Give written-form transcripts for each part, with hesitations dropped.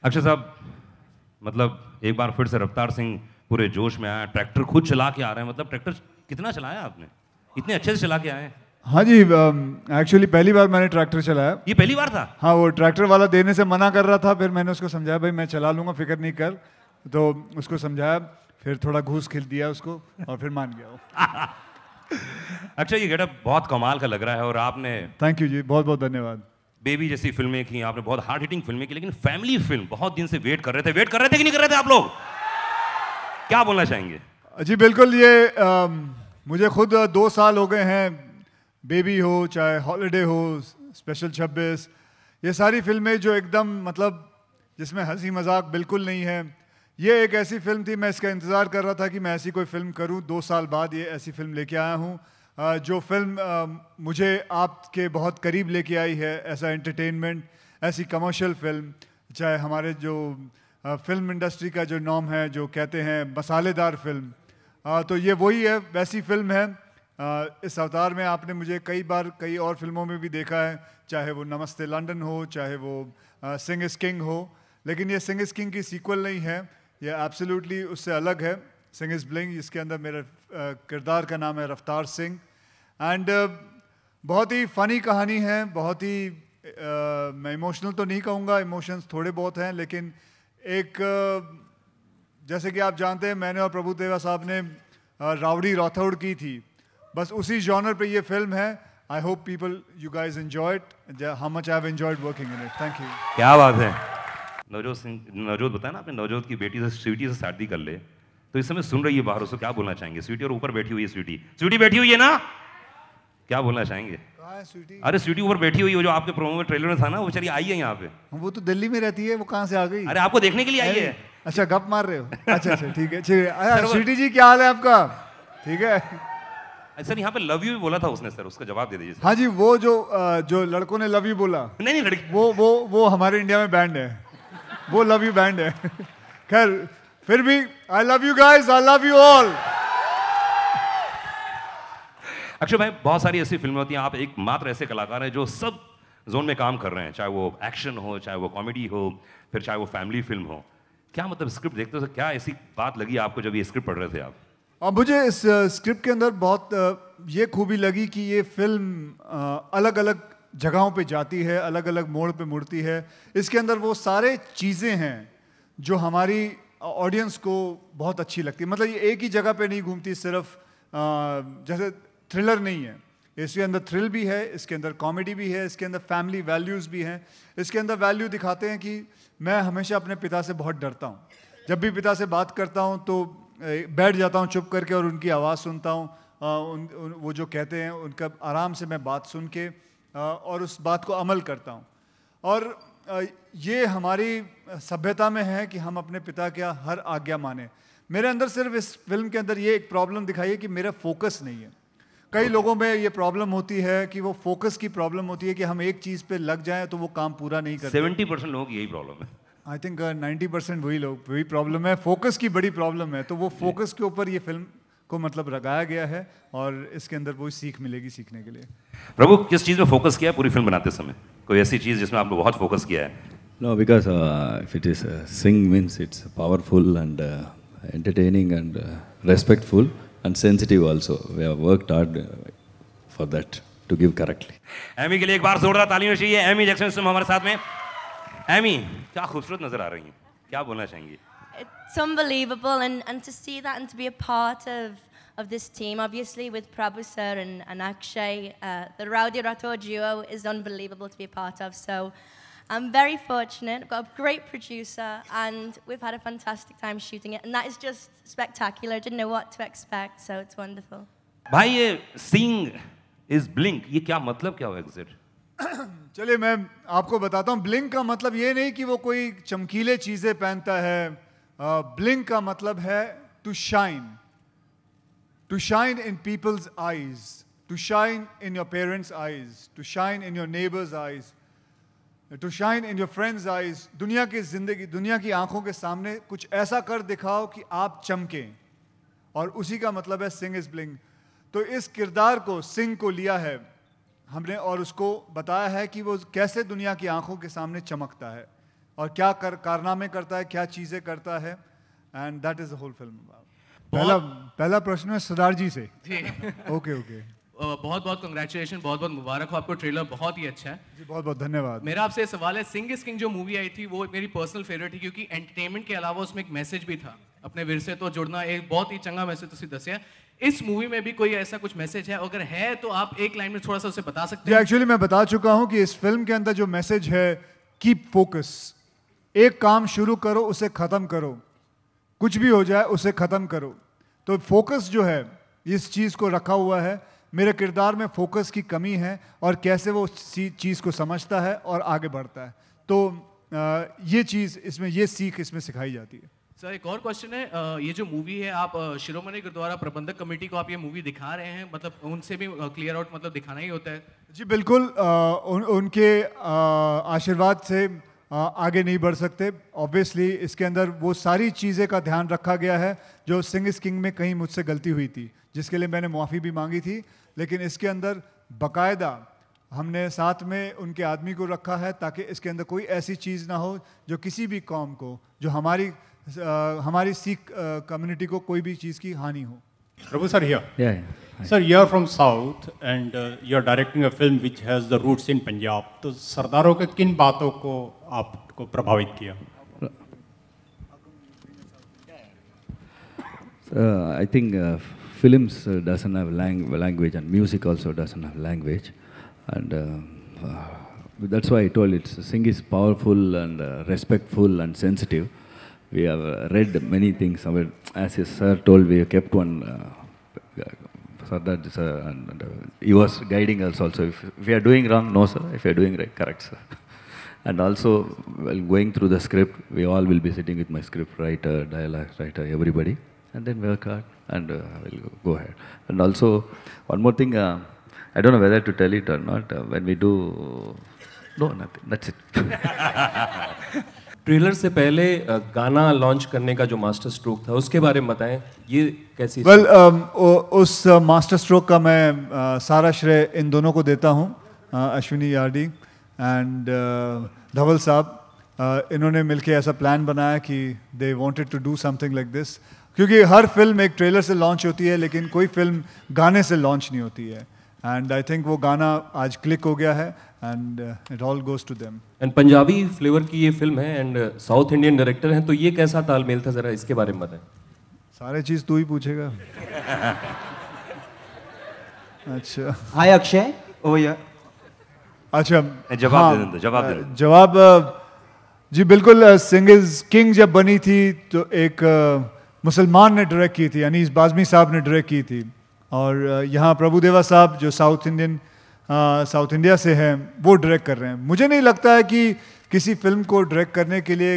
अक्षय साहब, मतलब एक बार फिर से रफ्तार सिंह पूरे जोश में आया, ट्रैक्टर खुद चला के आ रहे हैं। मतलब ट्रैक्टर कितना चलाया आपने, इतने अच्छे से चला के आए हैं? हाँ जी, एक्चुअली पहली बार मैंने ट्रैक्टर चलाया। ये पहली बार था? हाँ, वो ट्रैक्टर वाला देने से मना कर रहा था, फिर मैंने उसको समझाया भाई मैं चला लूंगा, फिक्र नहीं कर। तो उसको समझाया, फिर थोड़ा घूस खिल दिया उसको और फिर मान गया वो। अक्षय, ये गेटअप बहुत कमाल का लग रहा है और आपने थैंक यू जी, बहुत बहुत धन्यवाद। बेबी जैसी फिल्में की, आपने बहुत हार्ड हिटिंग फिल्में की, लेकिन फैमिली फिल्म बहुत दिन से वेट कर रहे थे कि नहीं कर रहे थे आप लोग? क्या बोलना चाहेंगे? जी बिल्कुल, ये मुझे खुद 2 साल हो गए हैं। बेबी हो, चाहे हॉलिडे हो, स्पेशल 26, ये सारी फिल्में जो एकदम मतलब जिसमें हंसी मजाक बिल्कुल नहीं है, ये एक ऐसी फिल्म थी, मैं इसका इंतज़ार कर रहा था कि मैं ऐसी कोई फिल्म करूं। 2 साल बाद ये ऐसी फिल्म लेके आया हूं, जो फिल्म मुझे आपके बहुत करीब लेके आई है। ऐसा एंटरटेनमेंट, ऐसी कमर्शियल फिल्म, चाहे हमारे जो फिल्म इंडस्ट्री का जो नॉर्म है, जो कहते हैं मसालेदार फिल्म, तो ये वही है, वैसी फिल्म है। इस अवतार में आपने मुझे कई बार कई और फिल्मों में भी देखा है, चाहे वो नमस्ते लंदन हो, चाहे वो सिंग इज़ किंग हो। लेकिन ये सिंग इज़ किंग की सीक्वल नहीं है, ये एब्सोल्युटली उससे अलग है। सिंग इज़ ब्लिंग, जिसके अंदर मेरे किरदार का नाम है रफ्तार सिंह। एंड बहुत ही फ़नी कहानी है, बहुत ही मैं इमोशनल तो नहीं कहूँगा, इमोशंस थोड़े बहुत हैं, लेकिन एक जैसे कि आप जानते हैं मैंने और प्रभु देवा साहब ने राउडी राठौड़ की थी, बस उसी जॉनर पे ये फिल्म है। I hope people you guys enjoy it, how much I have enjoyed working in it. Thank you. क्या बात है। नवजोत सिंह, नवजोत बताया ना आपने, नवजोत की बेटी से स्वीटी से शादी कर ले, तो इस समय सुन रही है बाहर, उसको क्या बोलना चाहेंगे? स्वीटी और ऊपर बैठी हुई है, स्वीटी बैठी हुई है ना, क्या बोलना चाहेंगे? कहाँ है स्वीटी? अरे स्वीटी ऊपर बैठी हुई है, जो आपके प्रोमो में ट्रेलर में था ना, वो चलिए आई है यहाँ पे। वो तो दिल्ली में रहती है, वो कहाँ से आ गई? अरे आपको देखने के लिए आई है। अच्छा, गप मार रहे हो? अच्छा अच्छा, ठीक है ठीक है। स्वीटी जी क्या हाल है आपका? ठीक है सर, यहाँ पे लव यू भी बोला था उसने, सर उसका जवाब दे दीजिए। हाँ जी, वो जो लड़कों ने लव यू बोला, नहीं लड़की, वो हमारे इंडिया में बैंड है, वो लव यू बैंड है। खैर, फिर भी I love you guys, I love you all. Akshay भाई, बहुत सारी ऐसी फिल्में होती हैं, आप एकमात्र ऐसे कलाकार हैं जो सब जोन में काम कर रहे हैं, चाहे वो एक्शन हो, चाहे वो कॉमेडी हो, फिर चाहे वो फैमिली फिल्म हो। क्या मतलब स्क्रिप्ट देखते हो, क्या ऐसी बात लगी आपको जब ये स्क्रिप्ट पढ़ रहे थे आप? और मुझे इस स्क्रिप्ट के अंदर बहुत ये खूबी लगी कि ये फिल्म अलग अलग जगहों पे जाती है, अलग अलग मोड़ पे मुड़ती है। इसके अंदर वो सारे चीज़ें हैं जो हमारी ऑडियंस को बहुत अच्छी लगती है। मतलब ये एक ही जगह पे नहीं घूमती, सिर्फ जैसे थ्रिलर नहीं है, इसके अंदर थ्रिल भी है, इसके अंदर कॉमेडी भी है, इसके अंदर फैमिली वैल्यूज़ भी हैं। इसके अंदर वैल्यू दिखाते हैं कि मैं हमेशा अपने पिता से बहुत डरता हूँ। जब भी पिता से बात करता हूँ तो बैठ जाता हूँ चुप करके और उनकी आवाज़ सुनता हूँ। वो जो कहते हैं उनका आराम से मैं बात सुन के और उस बात को अमल करता हूँ। और ये हमारी सभ्यता में है कि हम अपने पिता का हर आज्ञा माने। मेरे अंदर सिर्फ इस फिल्म के अंदर ये एक प्रॉब्लम दिखाई है कि मेरा फोकस नहीं है। कई लोगों में ये प्रॉब्लम होती है कि वो फोकस की प्रॉब्लम होती है कि हम एक चीज़ पे लग जाएं तो वो काम पूरा नहीं करते। 70% लोगों की यही प्रॉब्लम है। आई थिंक 90% वही प्रॉब्लम है, फोकस की बड़ी प्रॉब्लम है। तो वो फोकस के ऊपर ये फिल्म को मतलब लगाया गया है और इसके अंदर वही सीख मिलेगी सीखने के लिए। प्रभु, किस चीज़ में फोकस किया है पूरी फिल्म बनाते समय? कोई ऐसी चीज़ जिसमें आपने बहुत फोकस किया है? No, because if it is sing means it's powerful and entertaining and respectful and sensitive also. We have worked hard for that to give correctly. एमी के लिए एक बार जोरदार ताली होनी चाहिए। एमी जैक्सन तुम हमारे साथ में। एमी, क्या खूबसूरत नजर आ रही हैं, क्या बोलना चाहेंगी? It's unbelievable, and to see that and to be a part of this team, obviously with Prabhu sir and Akshay, the Rowdy Rathore duo is unbelievable to be a part of. So I'm very fortunate. I've got a great producer, and we've had a fantastic time shooting it, and that is just spectacular. I didn't know what to expect, so it's wonderful. भाई, ये सिंग is blink, ये क्या मतलब, क्या हुआ exact? चलिए मैं आपको बताता हूँ। ब्लिंक का मतलब ये नहीं कि वो कोई चमकीले चीज़ें पहनता है। ब्लिंक का मतलब है to shine in people's eyes, to shine in your parents eyes, to shine in your neighbours eyes, to shine in your friends eyes. दुनिया की जिंदगी, दुनिया की आंखों के सामने कुछ ऐसा कर दिखाओ कि आप चमकें, और उसी का मतलब है सिंग इज ब्लिंक। तो इस किरदार को, सिंग को लिया है हमने और उसको बताया है कि वो कैसे दुनिया की आंखों के सामने चमकता है। और क्या कारनामे करता है, क्या चीज़ें करता है, and that is the whole film. पहला प्रश्न है सरदार जी से। ओके। बहुत बहुत कंग्रेचुलेशन, बहुत बहुत मुबारक हो आपको, ट्रेलर बहुत ही अच्छा है जी, बहुत बहुत धन्यवाद। मेरा आपसे एक सवाल है, सिंग इज किंग जो मूवी आई थी वो मेरी पर्सनल फेवरेट थी, क्योंकि एंटरटेनमेंट के अलावा उसमें एक मैसेज भी था, अपने विरसे तो जुड़ना, एक बहुत ही चंगा मैसेज तुसी दसिया। इस मूवी में भी कोई ऐसा कुछ मैसेज है? अगर है तो आप एक लाइन में थोड़ा सा उसे बता सकते हैं? एक्चुअली मैं बता चुका हूं कि इस फिल्म के अंदर जो मैसेज है, कीप फोकस। एक काम शुरू करो, उसे खत्म करो, कुछ भी हो जाए उसे खत्म करो। तो फोकस जो है, इस चीज़ को रखा हुआ है। मेरे किरदार में फोकस की कमी है और कैसे वो चीज़ को समझता है और आगे बढ़ता है। तो ये चीज़ इसमें, ये सीख इसमें सिखाई जाती है। सर एक और क्वेश्चन है, ये जो मूवी है, आप शिरोमणि गुरुद्वारा प्रबंधक कमेटी को आप ये मूवी दिखा रहे हैं, मतलब उनसे भी क्लियर आउट मतलब दिखाना ही होता है? जी बिल्कुल, उनके आशीर्वाद से आगे नहीं बढ़ सकते। ऑब्वियसली इसके अंदर वो सारी चीज़ें का ध्यान रखा गया है जो सिंग इज किंग में कहीं मुझसे गलती हुई थी, जिसके लिए मैंने माफ़ी भी मांगी थी। लेकिन इसके अंदर बाकायदा हमने साथ में उनके आदमी को रखा है ताकि इसके अंदर कोई ऐसी चीज़ ना हो जो किसी भी कौम को, जो हमारी सिख कम्युनिटी को कोई भी चीज़ की हानि हो। Prabhu sir here. Yeah. Sir, you are from South and you are directing a film which has the roots in Punjab. तो सरदारों के किन बातों को आपको प्रभावित किया? I think films doesn't have language, and music also doesn't have language, and that's why I told it's Singh is powerful and respectful and sensitive. We have read many things. As his sir told, we kept one. Sardar sir, and he was guiding us also. If we are doing wrong, no sir. If we are doing right, correct sir. And also, while going through the script, we all will be sitting with my script writer, dialogue writer, everybody, and then work hard and we'll go ahead. And also, one more thing, I don't know whether to tell it or not. When we do, no, nothing. That's it. Trailer से पहले गाना launch करने का जो master stroke था, उसके बारे में बताएं, ये कैसी? उस मास्टर स्ट्रोक का मैं सारा श्रेय इन दोनों को देता हूँ, अश्विनी यार्डी एंड धवल साहब। इन्होंने मिलके ऐसा प्लान बनाया कि they wanted to do something like this, क्योंकि हर फिल्म एक ट्रेलर से लॉन्च होती है, लेकिन कोई फिल्म गाने से लॉन्च नहीं होती है। एंड आई थिंक वो गाना आज क्लिक हो गया है, and it all goes to them. And Punjabi flavour की ये फिल्म है एंड साउथ इंडियन डायरेक्टर हैं, तो ये कैसा तालमेल था, जरा इसके बारे में बताएं। सारे चीज तू ही पूछेगा। अच्छा, हाय अक्षय। ओ यार, अच्छा जवाब जवाब जी बिल्कुल। सिंग इज किंग जब बनी थी तो एक मुसलमान ने डायरेक्ट की थी, अनीस बाज़मी साहब ने डायरेक्ट की थी, और यहाँ प्रभुदेवा साहब जो साउथ इंडिया से हैं वो डायरेक्ट कर रहे हैं। मुझे नहीं लगता है कि किसी फिल्म को डायरेक्ट करने के लिए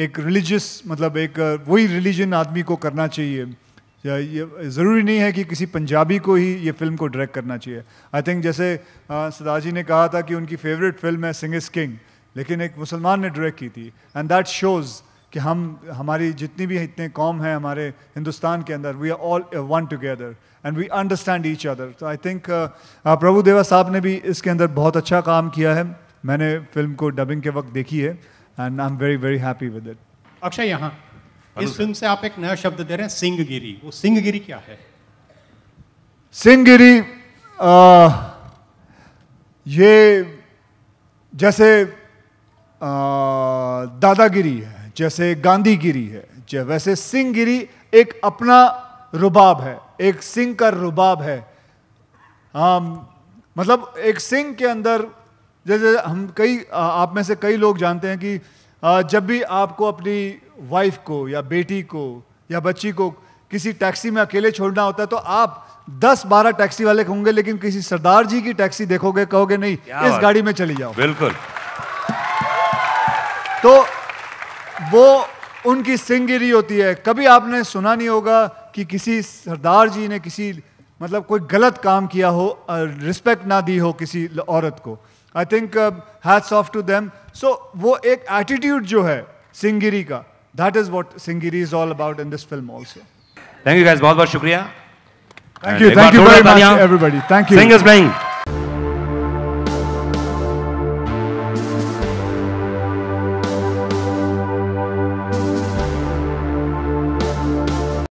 एक रिलीजियस, मतलब एक वही रिलीजन आदमी को करना चाहिए। ये ज़रूरी नहीं है कि किसी पंजाबी को ही ये फिल्म को डायरेक्ट करना चाहिए। आई थिंक जैसे सरदार जी ने कहा था कि उनकी फेवरेट फिल्म है सिंग इज किंग, लेकिन एक मुसलमान ने डायरेक्ट की थी, एंड दैट शोज़ कि हमारी जितनी भी इतने कौम हैं हमारे हिंदुस्तान के अंदर, we are all one together and we understand each other. तो आई थिंक प्रभुदेवा साहब ने भी इसके अंदर बहुत अच्छा काम किया है। मैंने फिल्म को डबिंग के वक्त देखी है and I am very very happy with it. Akshay, यहाँ इस फिल्म से आप एक नया शब्द दे रहे हैं, सिंहगिरी। वो सिंहगिरी क्या है? सिंहगिरी ये जैसे दादागिरी है, जैसे गांधीगिरी है, वैसे सिंहगिरी एक अपना रुबाब है, एक सिंह का रुबाब है। मतलब एक सिंह के अंदर, जैसे आप में से कई लोग जानते हैं कि जब भी आपको अपनी वाइफ को या बेटी को या बच्ची को किसी टैक्सी में अकेले छोड़ना होता है तो आप 10-12 टैक्सी वाले होंगे, लेकिन किसी सरदार जी की टैक्सी देखोगे, कहोगे नहीं इस गाड़ी में चली जाओ। बिल्कुल। तो वो उनकी सिंहगिरी होती है। कभी आपने सुना नहीं होगा कि किसी सरदार जी ने किसी मतलब कोई गलत काम किया हो, रिस्पेक्ट ना दी हो किसी औरत को। I think hats off to them. So वो एक एटीट्यूड जो है सिंहगिरी का, that is what Singhgiri is all about in this film also. Thank you guys, बहुत बहुत शुक्रिया। Thank you very much everybody. Thank you. Singh is playing.